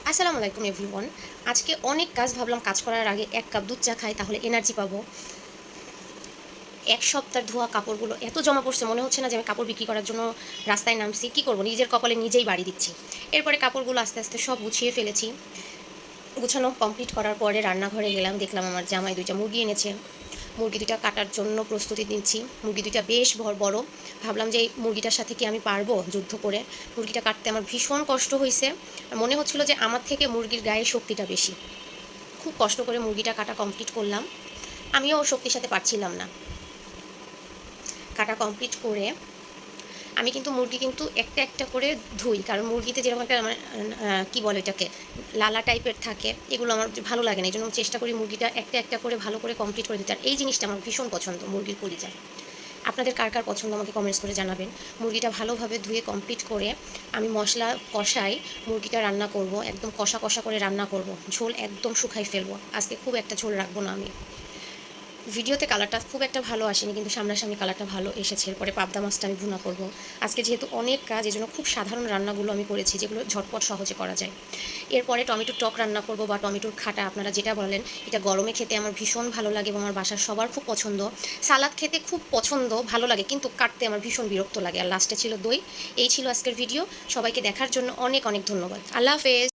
আসসালামু আলাইকুম এভরিওয়ান। আজকে অনেক কাজ ভাবলাম কাজ করার আগে ১ কাপ দুধ চা খাই তাহলে এনার্জি পাবো। ১ সপ্তাহের ধোয়া কাপড়গুলো এত জমা পড়ছে মনে হচ্ছে না যে আমি কাপড় বিক্রি করার জন্য রাস্তায় নামছি। কি করব? নিজের কপালে নিজেই বাড়ি দিচ্ছি। এরপরে কাপড়গুলো আস্তে, আস্তে সব গুছিয়ে ফেলেছি। গুছানো কমপ্লিট করার পরে রান্নাঘরে গেলাম। দেখলাম আমার জামাই ২ টা মুরগি এনেছে। মুরগি ২ টা কাটার জন্য প্রস্তুতি নিচ্ছি। মুরগি ২ টা বেশ বড়। ভাবলাম যে এই মুরগিটার সাথে কি আমি পারবো যুদ্ধ করে? মুরগিটা কাটতে আমার ভীষণ কষ্ট হইছে। মনে হচ্ছিল যে আমার থেকে মুরগির গায়ে শক্তিটা বেশি। খুব কষ্ট করে মুরগিটা কাটা কমপ্লিট করলাম। আমিও ওর শক্তির সাথে পারছিলাম না। কাটা কমপ্লিট করে আমি কিন্তু মুরগি কিন্তু একটা, একটা করে ধুই। কারণ মুরগিতে যেরকম একটা মানে কী বলে এটাকে? লালা টাইপের থাকে। এগুলো আমার ভালো লাগে না। এজন্য চেষ্টা করি মুরগিটা একটা, একটা করে ভালো করে কমপ্লিট করে দিতে। আর এই জিনিসটা আমার ভীষণ পছন্দ, মুরগির কলিজা। আপনাদের কার, কার পছন্দ আমাকে কমেন্টস করে জানাবেন। মুরগিটা ভালোভাবে ধুয়ে কমপ্লিট করে আমি মশলা কষাই মুরগিটা রান্না করব। একদম কষা, কষা করে রান্না করব। ঝোল একদম শুকাই ফেলবো। আজকে খুব একটা ঝোল রাখবো না আমি। ভিডিওতে কালারটা খুব একটা ভালো আসেনি, কিন্তু সামনাসামনি কালারটা ভালো এসেছে। এরপরে পাবদা মাছটা আমি ভুনা করব। আজকে যেহেতু অনেক কাজ, এজন্য খুব সাধারণ রান্নাগুলো আমি করেছি, যেগুলো ঝটপট সহজে করা যায়। এরপরে টমেটোর টক রান্না করব বা টমেটোর খাটা, আপনারা যেটা বলেন। এটা গরমে খেতে আমার ভীষণ ভালো লাগে এবং আমার বাসার সবার খুব পছন্দ। সালাদ খেতে খুব পছন্দ, ভালো লাগে, কিন্তু কাটতে আমার ভীষণ বিরক্ত লাগে। আর লাস্টে ছিল দই। এই ছিল আজকের ভিডিও। সবাইকে দেখার জন্য অনেক অনেক ধন্যবাদ। আল্লাহ হাফেজ।